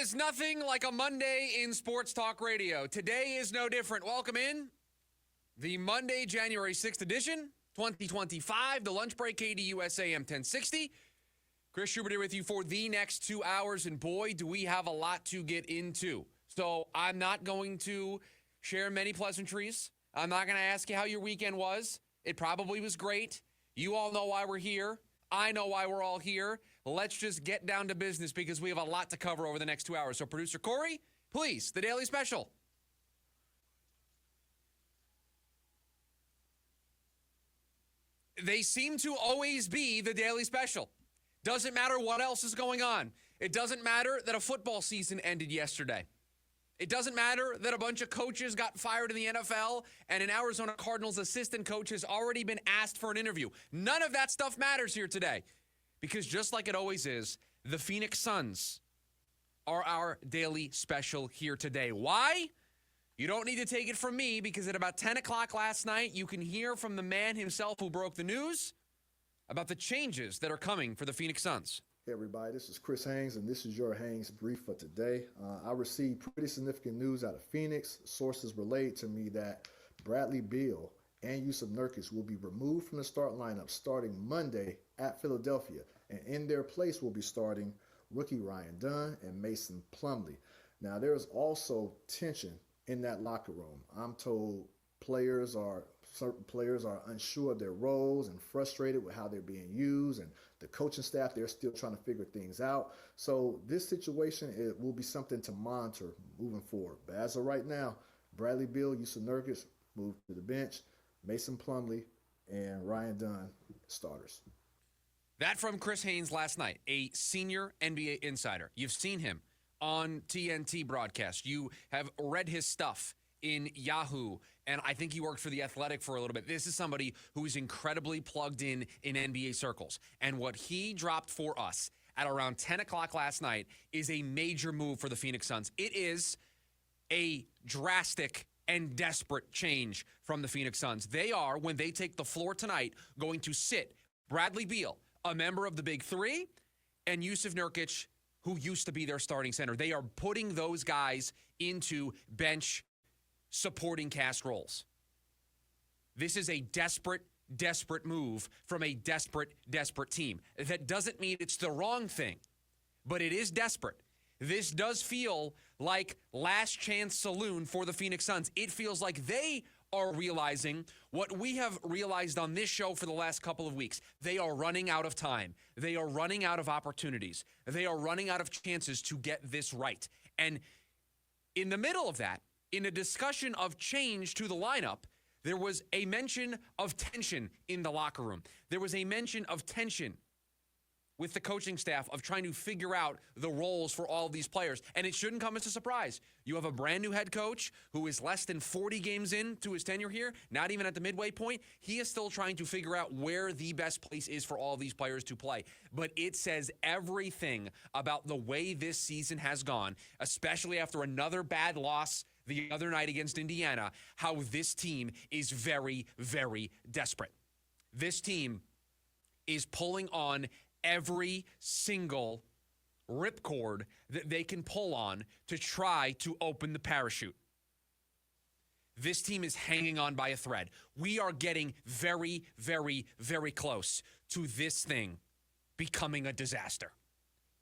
is nothing like a Monday in sports talk radio. Today is no different. Welcome in the Monday, January 6th edition, 2025, the lunch break, KDUS AM 1060. Chris Schubert here with you for the next 2 hours, and boy, do we have a lot to get into. So I'm not going to share many pleasantries. I'm not going to ask you how your weekend was. It probably was great. You all know why we're here. I know why we're all here. Let's just get down to business because we have a lot to cover over the next 2 hours. So, Producer Corey, please, the Daily Special. They seem to always be the Daily Special. Doesn't matter what else is going on. It doesn't matter that a football season ended yesterday. It doesn't matter that a bunch of coaches got fired in the NFL and an Arizona Cardinals assistant coach has already been asked for an interview. None of that stuff matters here today. Because just like it always is, the Phoenix Suns are our Daily Special here today. Why? You don't need to take it from me because at about 10 o'clock last night, you can hear from the man himself who broke the news about the changes that are coming for the Phoenix Suns. Hey everybody, this is Chris Haynes, and this is your Haynes Brief for today. I received pretty significant news out of Phoenix. Sources relayed to me that Bradley Beal and Jusuf Nurkic will be removed from the start lineup starting Monday at Philadelphia, and in their place will be starting rookie Ryan Dunn and Mason Plumlee. Now, there is also tension in that locker room. I'm told certain players are unsure of their roles and frustrated with how they're being used, and the coaching staff, they're still trying to figure things out. So this situation, it will be something to monitor moving forward. But as of right now, Bradley Beal, Jusuf Nurkic moved to the bench, Mason Plumlee and Ryan Dunn starters. That from Chris Haynes last night, a senior NBA insider. You've seen him on TNT broadcast. You have read his stuff in Yahoo, and I think he worked for The Athletic for a little bit. This is somebody who is incredibly plugged in NBA circles. And what he dropped for us at around 10 o'clock last night is a major move for the Phoenix Suns. It is a drastic and desperate change from the Phoenix Suns. They are, when they take the floor tonight, going to sit Bradley Beal, a member of the Big Three, and Jusuf Nurkic, who used to be their starting center. They are putting those guys into bench supporting cast roles. This is a desperate move from a desperate team. That doesn't mean it's the wrong thing, but it is desperate. This does feel like last chance saloon for the Phoenix Suns. It feels like they are realizing what we have realized on this show for the last couple of weeks. They are running out of time. They are running out of opportunities. They are running out of chances to get this right. And in the middle of that, in a discussion of change to the lineup, there was a mention of tension in the locker room. There was a mention of tension with the coaching staff of trying to figure out the roles for all of these players. And it shouldn't come as a surprise. You have a brand new head coach who is less than 40 games into his tenure here, not even at the midway point. He is still trying to figure out where the best place is for all of these players to play. But it says everything about the way this season has gone, especially after another bad loss the other night against Indiana, how this team is very, very desperate. This team is pulling on every single ripcord that they can pull on to try to open the parachute. This team is hanging on by a thread. We are getting very, very, very close to this thing becoming a disaster.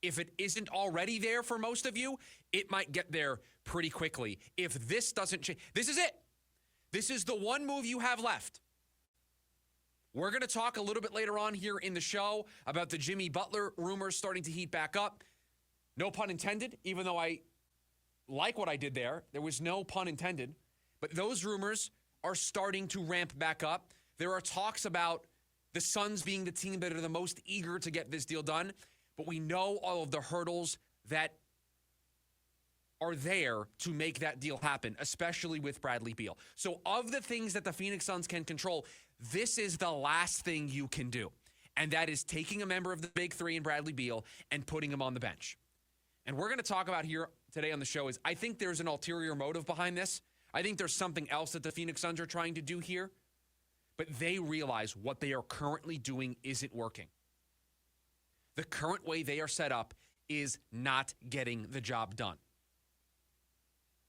If it isn't already there for most of you, it might get there pretty quickly. If this doesn't change, this is it. This is the one move you have left. We're going to talk a little bit later on here in the show about the Jimmy Butler rumors starting to heat back up. No pun intended, even though I like what I did there. There was no pun intended. But those rumors are starting to ramp back up. There are talks about the Suns being the team that are the most eager to get this deal done. But we know all of the hurdles that are there to make that deal happen, especially with Bradley Beal. So of the things that the Phoenix Suns can control, this is the last thing you can do. And that is taking a member of the Big Three in Bradley Beal and putting him on the bench. And we're going to talk about here today on the show is I think there's an ulterior motive behind this. I think there's something else that the Phoenix Suns are trying to do here. But they realize what they are currently doing isn't working. The current way they are set up is not getting the job done.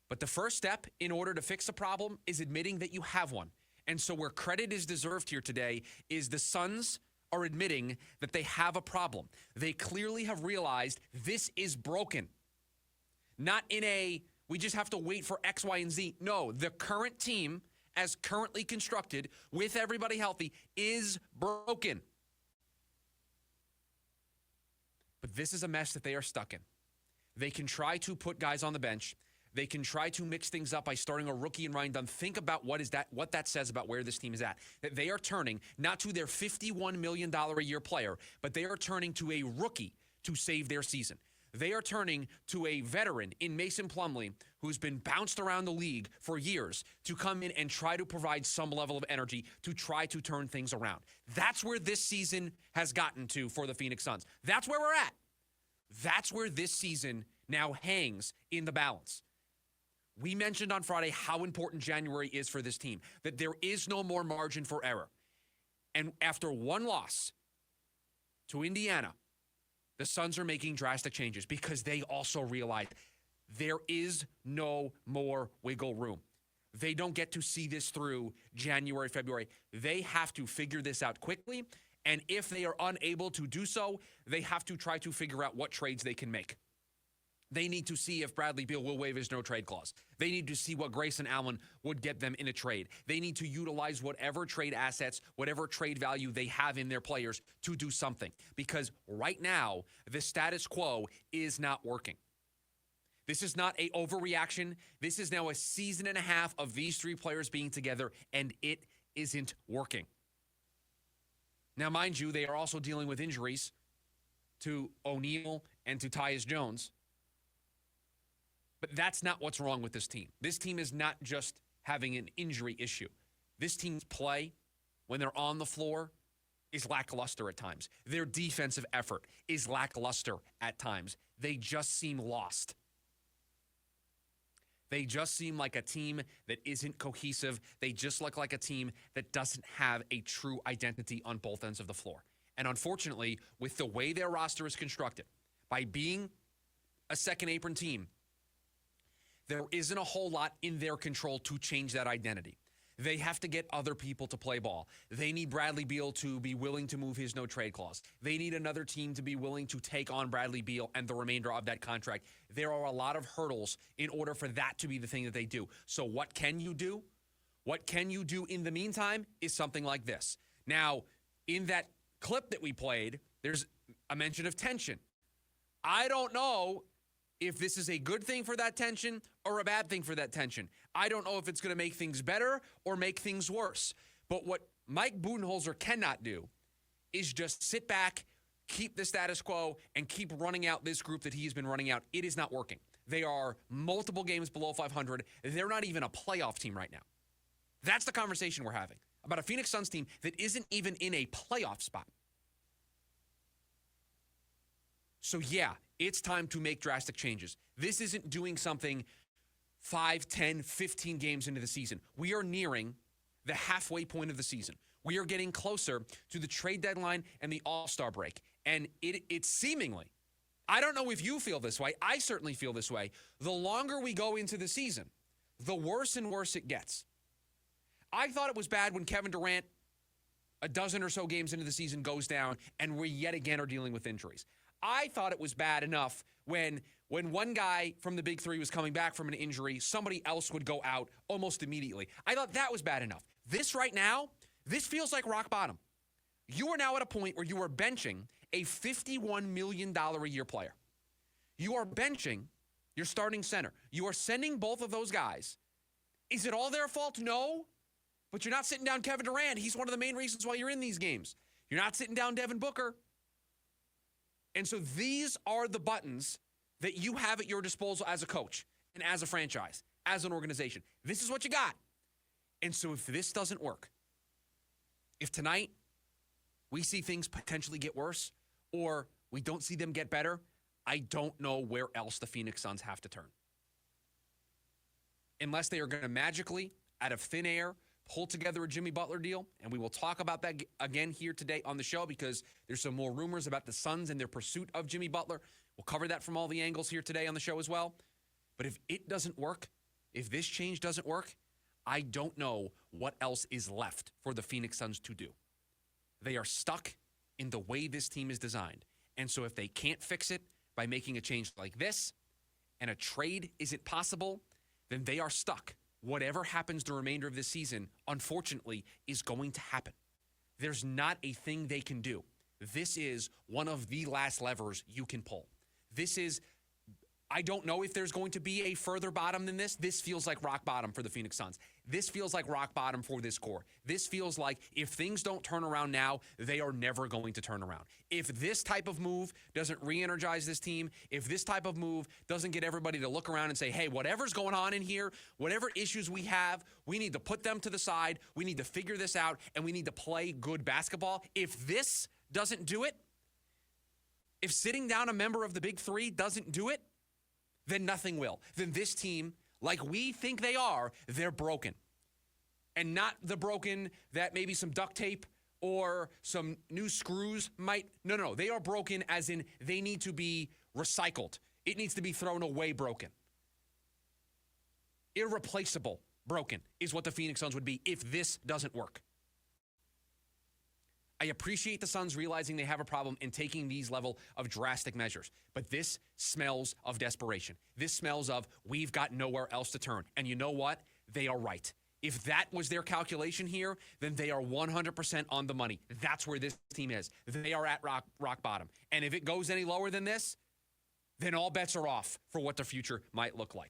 But the first step in order to fix a problem is admitting that you have one. And so where credit is deserved here today is the Suns are admitting that they have a problem. They clearly have realized this is broken. Not in a, we just have to wait for X, Y, and Z. No, the current team, as currently constructed, with everybody healthy, is broken. But this is a mess that they are stuck in. They can try to put guys on the bench. They can try to mix things up by starting a rookie and Ryan Dunn. Think about what that says about where this team is at. That they are turning not to their $51 million a year player, but they are turning to a rookie to save their season. They are turning to a veteran in Mason Plumlee, who's been bounced around the league for years, to come in and try to provide some level of energy to try to turn things around. That's where this season has gotten to for the Phoenix Suns. That's where we're at. That's where this season now hangs in the balance. We mentioned on Friday how important January is for this team, that there is no more margin for error. And after one loss to Indiana, the Suns are making drastic changes because they also realize there is no more wiggle room. They don't get to see this through January, February. They have to figure this out quickly. And if they are unable to do so, they have to try to figure out what trades they can make. They need to see if Bradley Beal will waive his no-trade clause. They need to see what Grayson Allen would get them in a trade. They need to utilize whatever trade assets, whatever trade value they have in their players to do something. Because right now, the status quo is not working. This is not an overreaction. This is now a season and a half of these three players being together, and it isn't working. Now, mind you, they are also dealing with injuries to O'Neal and to Tyus Jones. But that's not what's wrong with this team. This team is not just having an injury issue. This team's play, when they're on the floor, is lackluster at times. Their defensive effort is lackluster at times. They just seem lost. They just seem like a team that isn't cohesive. They just look like a team that doesn't have a true identity on both ends of the floor. And unfortunately, with the way their roster is constructed, by being a second apron team, there isn't a whole lot in their control to change that identity. They have to get other people to play ball. They need Bradley Beal to be willing to move his no-trade clause. They need another team to be willing to take on Bradley Beal and the remainder of that contract. There are a lot of hurdles in order for that to be the thing that they do. So what can you do? What can you do in the meantime is something like this. Now, in that clip that we played, there's a mention of tension. I don't know if this is a good thing for that tension or a bad thing for that tension. I don't know if it's going to make things better or make things worse. But what Mike Budenholzer cannot do is just sit back, keep the status quo, and keep running out this group that he's been running out. It is not working. They are multiple games below 500. They're not even a playoff team right now. That's the conversation we're having about a Phoenix Suns team that isn't even in a playoff spot. So yeah, it's time to make drastic changes. This isn't doing something 5, 10, 15 games into the season. We are nearing the halfway point of the season. We are getting closer to the trade deadline and the All-Star break. And it's seemingly, I don't know if you feel this way, I certainly feel this way, the longer we go into the season, the worse and worse it gets. I thought it was bad when Kevin Durant, a dozen or so games into the season, goes down and we yet again are dealing with injuries. I thought it was bad enough when one guy from the Big Three was coming back from an injury, somebody else would go out almost immediately. I thought that was bad enough. This right now, this feels like rock bottom. You are now at a point where you are benching a $51 million a year player. You are benching your starting center. You are sending both of those guys. Is it all their fault? No. But you're not sitting down Kevin Durant. He's one of the main reasons why you're in these games. You're not sitting down Devin Booker. And so these are the buttons that you have at your disposal as a coach and as a franchise, as an organization. This is what you got. And so if this doesn't work, if tonight we see things potentially get worse or we don't see them get better, I don't know where else the Phoenix Suns have to turn. Unless they are going to magically, out of thin air, pull together a Jimmy Butler deal, and we will talk about that again here today on the show because there's some more rumors about the Suns and their pursuit of Jimmy Butler. We'll cover that from all the angles here today on the show as well. But if it doesn't work, if this change doesn't work, I don't know what else is left for the Phoenix Suns to do. They are stuck in the way this team is designed. And so if they can't fix it by making a change like this, and a trade isn't possible, then they are stuck. Whatever happens the remainder of this season, unfortunately, is going to happen. There's not a thing they can do. This is one of the last levers you can pull. I don't know if there's going to be a further bottom than this. This feels like rock bottom for the Phoenix Suns. This feels like rock bottom for this core. This feels like if things don't turn around now, they are never going to turn around. If this type of move doesn't re-energize this team, if this type of move doesn't get everybody to look around and say, hey, whatever's going on in here, whatever issues we have, we need to put them to the side, we need to figure this out, and we need to play good basketball. If this doesn't do it, if sitting down a member of the Big Three doesn't do it, then nothing will. Then this team, like we think they are, they're broken. And not the broken that maybe some duct tape or some new screws might. No. They are broken as in they need to be recycled. It needs to be thrown away broken. Irreplaceable broken is what the Phoenix Suns would be if this doesn't work. I appreciate the Suns realizing they have a problem and taking these level of drastic measures. But this smells of desperation. This smells of we've got nowhere else to turn. And you know what? They are right. If that was their calculation here, then they are 100% on the money. That's where this team is. They are at rock bottom. And if it goes any lower than this, then all bets are off for what the future might look like.